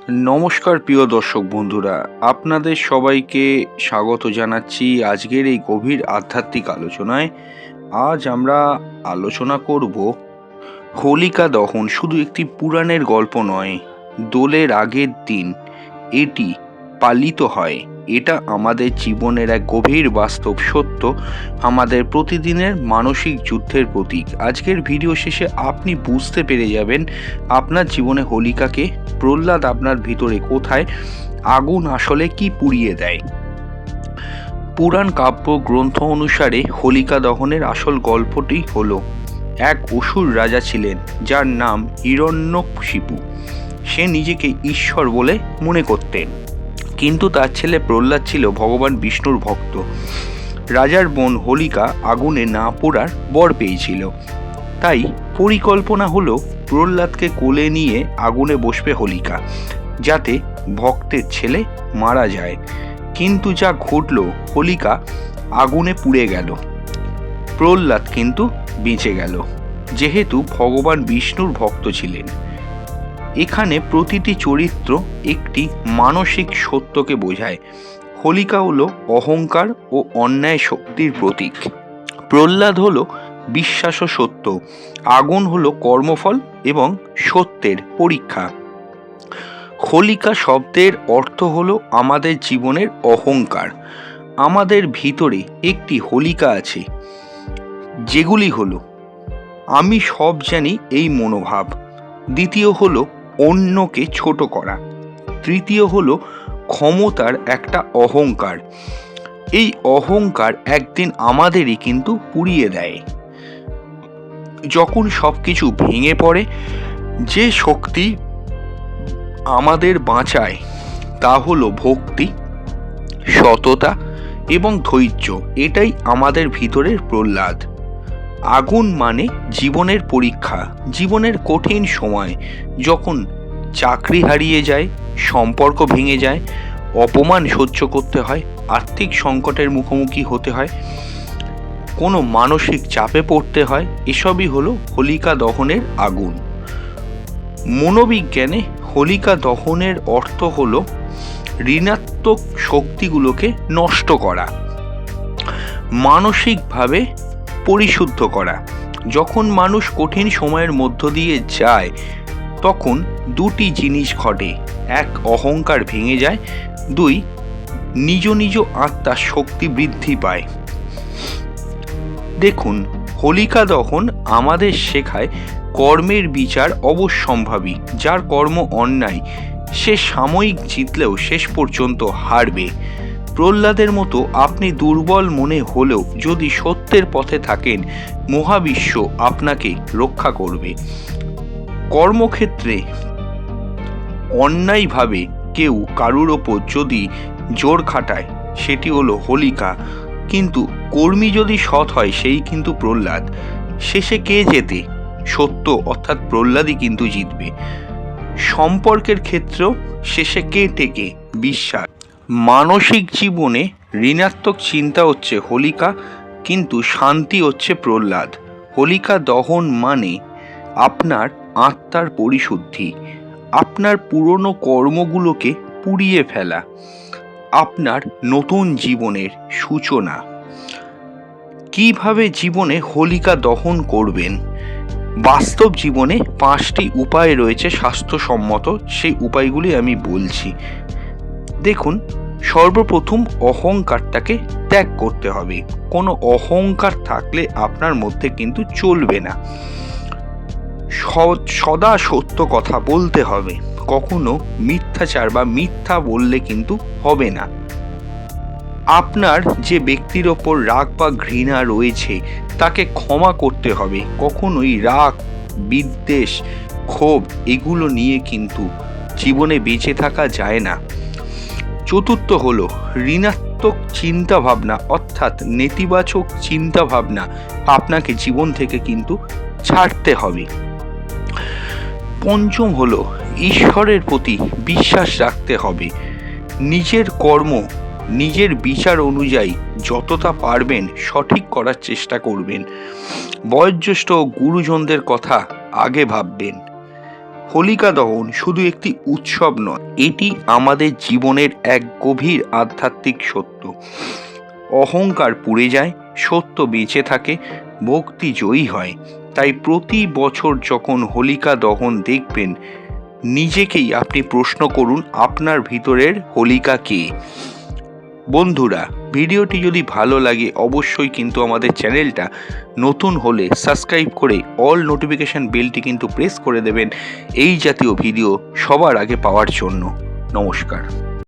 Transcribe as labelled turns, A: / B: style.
A: নমস্কার প্রিয় দর্শক বন্ধুরা, আপনাদের সবাইকে স্বাগত জানাচ্ছি আজকের এই গভীর আধ্যাত্মিক আলোচনায়। আজ আমরা আলোচনা করব হোলিকা দহন শুধু একটি পুরাণের গল্প নয়, দোলের আগের দিন এটি পালিত হয়। এটা আমাদের জীবনের এক গভীর বাস্তব সত্য, আমাদের প্রতিদিনের মানসিক যুদ্ধের প্রতীক। আজকের ভিডিও শেষে আপনি বুঝতে পেরে যাবেন আপনার জীবনে হোলিকাকে প্রহ্লাদ আপনার ভিতরে কোথায় আগুন আসলে কি পুড়িয়ে দেয়। পুরাণ কাব্য গ্রন্থ অনুসারে হোলিকা দহনের আসল গল্পটি হলো, এক অসুর রাজা ছিলেন যার নাম হিরণ্যকশিপু। সে নিজেকে ঈশ্বর বলে মনে করতেন, কিন্তু তার ছেলে প্রহ্লাদ ছিল ভগবান বিষ্ণুর ভক্ত। রাজার বোন হোলিকা আগুনে না পোড়ার বর পেয়েছিল, তাই পরিকল্পনা হলো প্রহ্লাদকে কোলে নিয়ে আগুনে বসবে হোলিকা, যাতে ভক্তের ছেলে মারা যায়। কিন্তু যা ঘটল, হোলিকা আগুনে পুড়ে গেল, প্রহ্লাদ কিন্তু বেঁচে গেল, যেহেতু ভগবান বিষ্ণুর ভক্ত ছিলেন। এখানে প্রতিটি চরিত্র একটি মানসিক সত্যকে বোঝায়। হোলিকা হলো অহংকার ও অন্যায় শক্তির প্রতীক, প্রহ্লাদ হলো বিশ্বাস ও সত্য, আগুন হলো কর্মফল এবং সত্যের পরীক্ষা। হোলিকা শব্দের অর্থ হলো আমাদের জীবনের অহংকার। আমাদের ভিতরে একটি হোলিকা আছে, যেগুলি হলো আমি সব জানি এই মনোভাব, দ্বিতীয় হলো অন্যকে ছোট করা, তৃতীয় হলো ক্ষমতার একটা অহংকার। এই অহংকার একদিন আমাদেরই কিন্তু পুড়িয়ে দেয়। যখন সব কিছু ভেঙে পড়ে, যে শক্তি আমাদের বাঁচায় তা হলো ভক্তি, সততা এবং ধৈর্য। এটাই আমাদের ভিতরের প্রহ্লাদ। আগুন মানে জীবনের পরীক্ষা, জীবনের কঠিন সময়, যখন চাকরি হারিয়ে যায়, সম্পর্ক ভেঙে যায়, অপমান সহ্য করতে হয়, আর্থিক সংকটের মুখোমুখি হতে হয়, কোনো মানসিক চাপে পড়তে হয়, এসবই হলো হোলিকা দহনের আগুন। মনোবিজ্ঞানে হোলিকা দহনের অর্থ হলো ঋণাত্মক শক্তিগুলোকে নষ্ট করা, মানসিকভাবে পরিশুদ্ধ করা। যখন মানুষ কঠিন সময়ের মধ্য দিয়ে যায়, তখন দুটি জিনিস ঘটে: এক, অহংকার ভেঙে যায়; দুই, নিজ নিজ আত্মার শক্তি বৃদ্ধি পায়। দেখুন, হোলিকা দহন আমাদের শেখায় কর্মের বিচার অবশ্যম্ভাবী। যার কর্ম অন্যায়, সে সাময়িক জিতলেও শেষ পর্যন্ত হারবে। প্রহ্লাদের মতো আপনি দুর্বল মনে হলেও যদি সত্যের পথে থাকেন, মহাবিশ্ব আপনাকে রক্ষা করবে। কর্মক্ষেত্রে অন্যায়ভাবে কেউ কারুর ওপর যদি জোর খাটায়, সেটি হলো হোলিকা। কিন্তু কর্মী যদি সৎ হয়, সেই কিন্তু প্রহ্লাদ। শেষে কে জেতে? সত্য, অর্থাৎ প্রহ্লাদই কিন্তু জিতবে। সম্পর্কের ক্ষেত্রেও শেষে কে টেকে? বিশ্বাস। মানসিক জীবনে ঋণাত্মক চিন্তা হচ্ছে হোলিকা, কিন্তু শান্তি হচ্ছে প্রহ্লাদ। হোলিকা দহন মানে আপনার আত্মার পরিশুদ্ধি, আপনার পুরনো কর্মগুলোকে পুড়িয়ে ফেলা, আপনার নতুন জীবনের সূচনা। কিভাবে জীবনে হোলিকা দহন করবেন? বাস্তব জীবনে 5টি উপায় রয়েছে স্বাস্থ্যসম্মত, সেই উপায়গুলি আমি বলছি। দেখুন, সর্বপ্রথম অহংকারটাকে ত্যাগ করতে হবে। কোনো অহংকার থাকলে আপনার মধ্যে কিন্তু চলবে না। সদা সত্য কথা বলতে হবে, কখনো মিথ্যাচার বা মিথ্যা বললে কিন্তু হবে না। আপনার যে ব্যক্তির ওপর রাগ বা ঘৃণা রয়েছে, তাকে ক্ষমা করতে হবে। কখনোই রাগ, বিদ্বেষ, ক্ষোভ এগুলো নিয়ে কিন্তু জীবনে বেঁচে থাকা যায় না। চতুর্থ হলো ঋণাত্মক চিন্তা ভাবনা, অর্থাৎ নেতিবাচক চিন্তা ভাবনা আপনাকে জীবন থেকে কিন্তু ছাড়তে হবে। পঞ্চম হলো ঈশ্বরের প্রতি বিশ্বাস রাখতে হবে। নিজের কর্ম নিজের বিচার অনুযায়ী যতটা পারবেন সঠিক করার চেষ্টা করবেন। বয়োজ্যেষ্ঠ গুরুজনদের কথা আগে ভাববেন। হোলিকা দহন শুধু একটি উৎসব নয়, এটি আমাদের জীবনের এক গভীর আধ্যাত্মিক সত্য। অহংকার পুড়ে যায়, সত্য বেঁচে থাকে, ভক্তি জয়ী হয়। তাই প্রতি বছর যখন হোলিকা দহন দেখবেন, নিজেকেই আপনি প্রশ্ন করুন, আপনার ভিতরের হোলিকা কে? বন্ধুরা, ভিডিওটি যদি ভালো লাগে অবশ্যই কিন্তু আমাদের চ্যানেলটা নতুন হলে সাবস্ক্রাইব করে অল নোটিফিকেশান বেলটি কিন্তু প্রেস করে দেবেন এই জাতীয় ভিডিও সবার আগে পাওয়ার জন্য। নমস্কার।